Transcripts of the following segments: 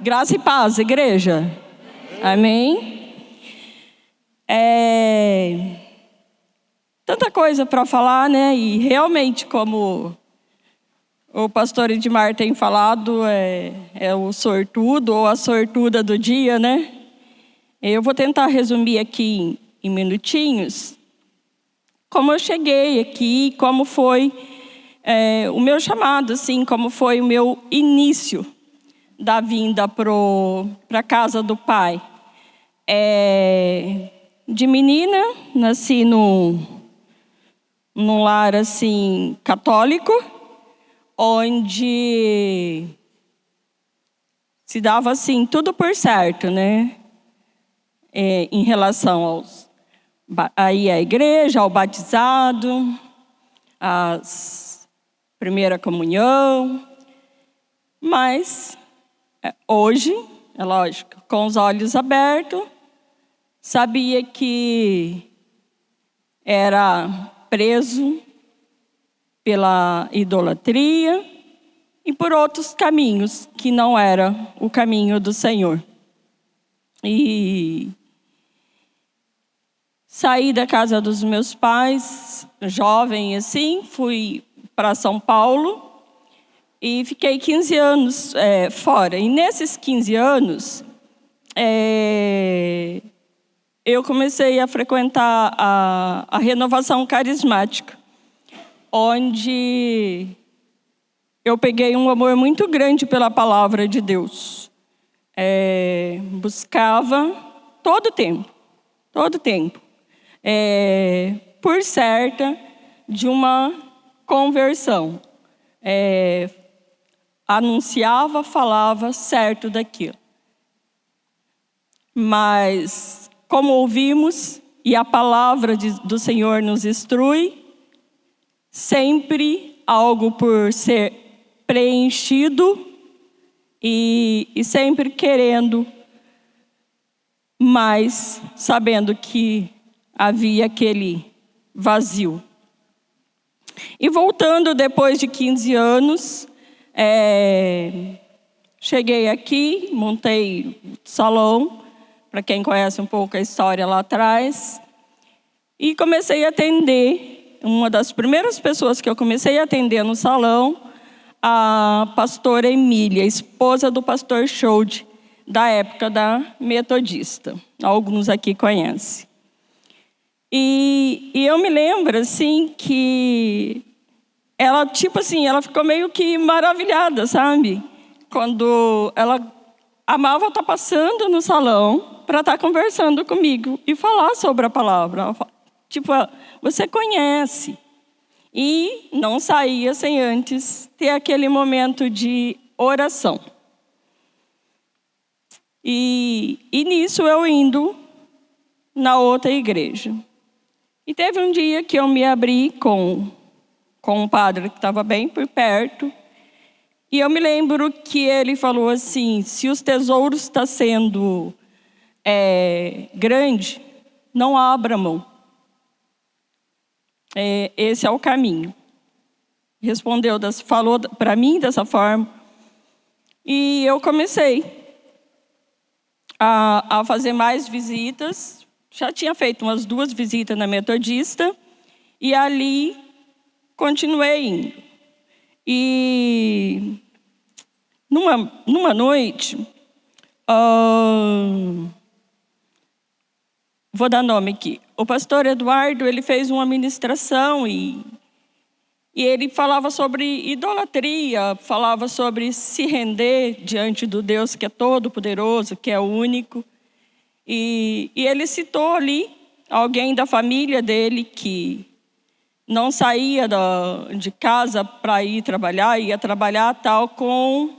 Graça e paz, igreja. Amém? Tanta coisa para falar, né? E realmente, como o pastor Edmar tem falado, é o sortudo ou a sortuda do dia, né? Eu vou tentar resumir aqui em minutinhos como eu cheguei aqui, como foi o meu chamado, assim, como foi o meu início da vinda para a casa do Pai. De menina, nasci num lar assim católico, onde se dava assim tudo por certo, né? Em relação aí à igreja, ao batizado, à primeira comunhão, mas hoje, é lógico, com os olhos abertos, sabia que era preso pela idolatria e por outros caminhos que não era o caminho do Senhor. E saí da casa dos meus pais, jovem assim, fui para São Paulo e fiquei 15 anos fora. E nesses 15 anos, eu comecei a frequentar a renovação carismática, onde eu peguei um amor muito grande pela palavra de Deus. Buscava todo tempo, por certa de uma conversão. Anunciava, falava certo daquilo. Mas, como ouvimos, e a palavra do Senhor nos instrui, sempre algo por ser preenchido e sempre querendo mais, sabendo que havia aquele vazio. E voltando depois de 15 anos, cheguei aqui, montei salão, para quem conhece um pouco a história lá atrás, e comecei a atender. Uma das primeiras pessoas que eu comecei a atender no salão, a pastora Emília, esposa do pastor Schold, da época da Metodista. Alguns aqui conhecem. E eu me lembro, assim, que ela, ela ficou meio que maravilhada, sabe? Quando ela amava estar passando no salão para estar conversando comigo e falar sobre a palavra. Ela fala, você conhece. E não saía sem antes ter aquele momento de oração. E nisso eu indo na outra igreja. E teve um dia que eu me abri com um padre que estava bem por perto. E eu me lembro que ele falou assim, se os tesouros estão sendo grande, não abra mão. Esse é o caminho. Falou para mim dessa forma. E eu comecei a fazer mais visitas. Já tinha feito umas 2 visitas na Metodista. E ali continuei indo. E numa noite, vou dar nome aqui. O pastor Eduardo, ele fez uma ministração e ele falava sobre idolatria, falava sobre se render diante do Deus que é todo poderoso, que é único. E ele citou ali alguém da família dele que não saía de casa para ir trabalhar, ia trabalhar tal com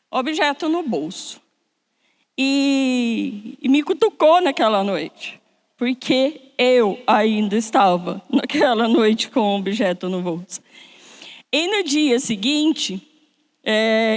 objeto no bolso. E me cutucou naquela noite, porque eu ainda estava naquela noite com um objeto no bolso. E no dia seguinte,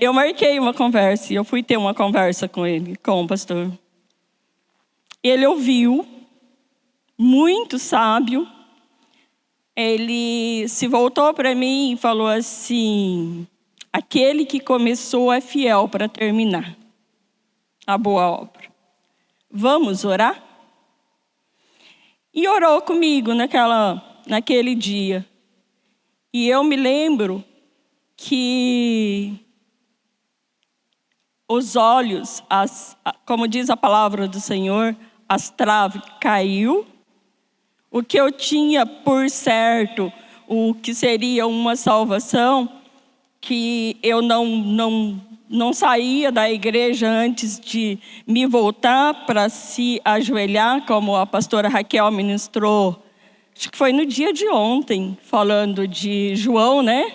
eu marquei uma conversa, e eu fui ter uma conversa com ele, com o pastor. Ele ouviu, muito sábio, ele se voltou para mim e falou assim, aquele que começou é fiel para terminar a boa obra. Vamos orar? E orou comigo naquele dia. E eu me lembro que os olhos, como diz a palavra do Senhor, as traves caiu. O que eu tinha por certo, o que seria uma salvação, que eu não saía da igreja antes de me voltar para se ajoelhar, como a pastora Raquel ministrou, acho que foi no dia de ontem, falando de João, né?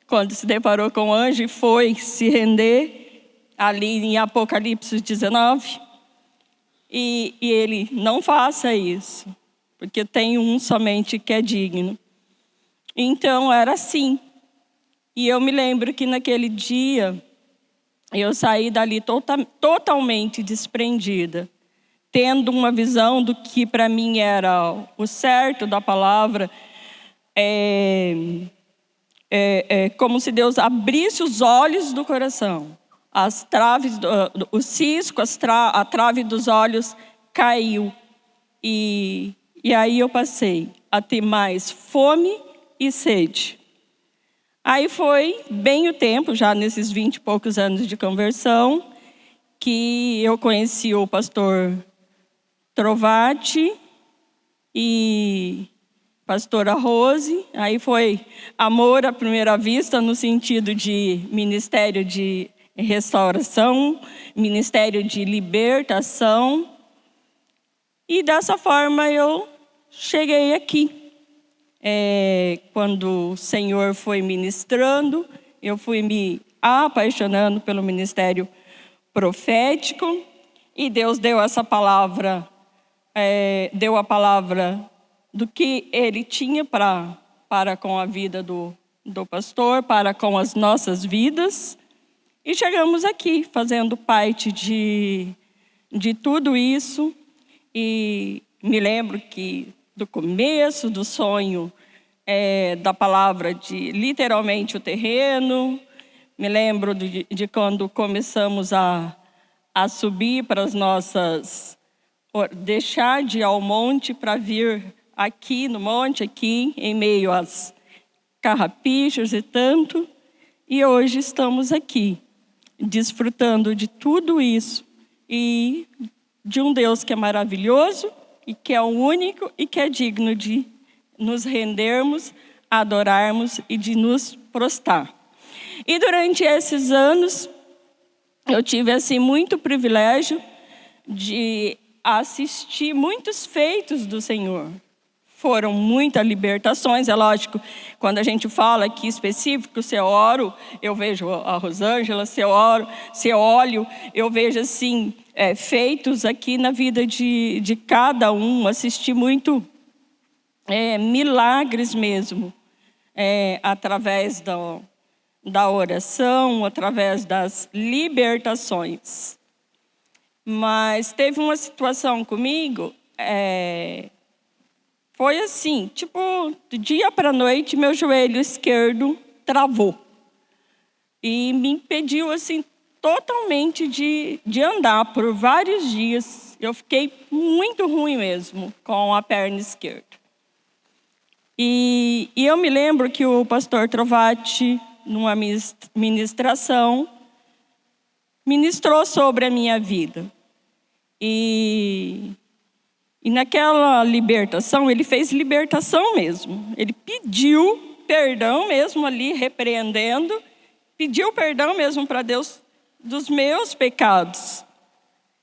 Quando se deparou com o anjo e foi se render, ali em Apocalipse 19. E ele, não faça isso, porque tem um somente que é digno. Então era assim. E eu me lembro que naquele dia, eu saí dali totalmente desprendida, tendo uma visão do que para mim era o certo da palavra, como se Deus abrisse os olhos do coração. As traves, o cisco, a trave dos olhos caiu. E aí eu passei a ter mais fome e sede. Aí foi bem o tempo, já nesses 20 e poucos anos de conversão, que eu conheci o pastor Trovati e pastora Rose. Aí foi amor à primeira vista, no sentido de ministério de restauração, ministério de libertação. E dessa forma eu cheguei aqui. Quando o Senhor foi ministrando, eu fui me apaixonando pelo ministério profético, e Deus deu essa palavra, deu a palavra do que Ele tinha para com a vida do pastor, para com as nossas vidas, e chegamos aqui fazendo parte de tudo isso. E me lembro que do começo do sonho, da palavra de literalmente o terreno. Me lembro de quando começamos a subir para as nossas... deixar de ir ao monte para vir aqui no monte, aqui em meio às carrapichos e tanto. E hoje estamos aqui, desfrutando de tudo isso. E de um Deus que é maravilhoso, e que é o único e que é digno de nos rendermos, adorarmos e de nos prostrar. E durante esses anos, eu tive assim muito privilégio de assistir muitos feitos do Senhor. Foram muitas libertações, é lógico, quando a gente fala aqui específico, se eu oro, eu vejo a Rosângela, se eu olho, eu vejo assim, feitos aqui na vida de cada um, assisti muito milagres mesmo, através da oração, através das libertações. Mas teve uma situação comigo, foi assim, tipo, do dia para a noite, meu joelho esquerdo travou. E me impediu, assim, totalmente de andar por vários dias. Eu fiquei muito ruim mesmo com a perna esquerda. E eu me lembro que o pastor Trovati, numa ministração, ministrou sobre a minha vida. E naquela libertação, ele fez libertação mesmo. Ele pediu perdão mesmo ali, repreendendo. Pediu perdão mesmo para Deus dos meus pecados.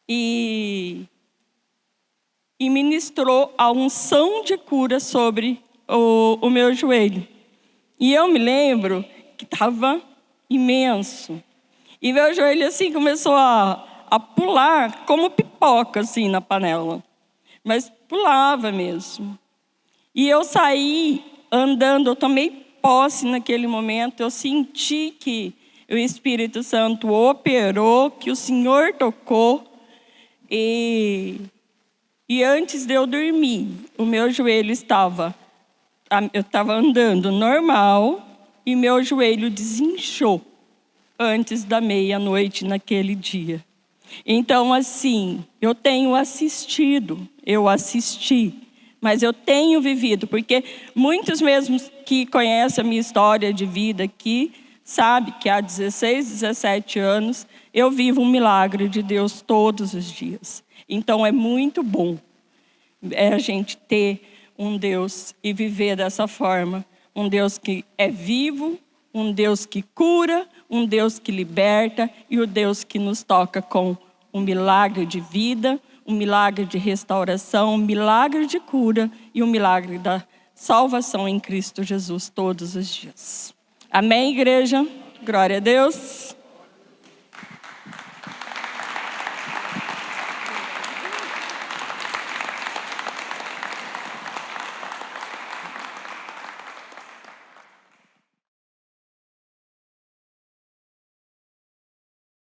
E ministrou a unção de cura sobre o meu joelho. E eu me lembro que estava imenso. E meu joelho assim começou a pular como pipoca assim na panela. Mas pulava mesmo. E eu saí andando, eu tomei posse naquele momento, eu senti que o Espírito Santo operou, que o Senhor tocou. E antes de eu dormir, o meu joelho eu estava andando normal e meu joelho desinchou. antes da meia-noite naquele dia. Então, assim, eu tenho assistido, eu assisti, mas eu tenho vivido, porque muitos mesmo que conhecem a minha história de vida aqui, sabe que há 16, 17 anos, eu vivo um milagre de Deus todos os dias. Então, é muito bom a gente ter um Deus e viver dessa forma. Um Deus que é vivo, um Deus que cura, um Deus que liberta e o Deus que nos toca com um milagre de vida, um milagre de restauração, um milagre de cura e um milagre da salvação em Cristo Jesus todos os dias. Amém, igreja? Glória a Deus.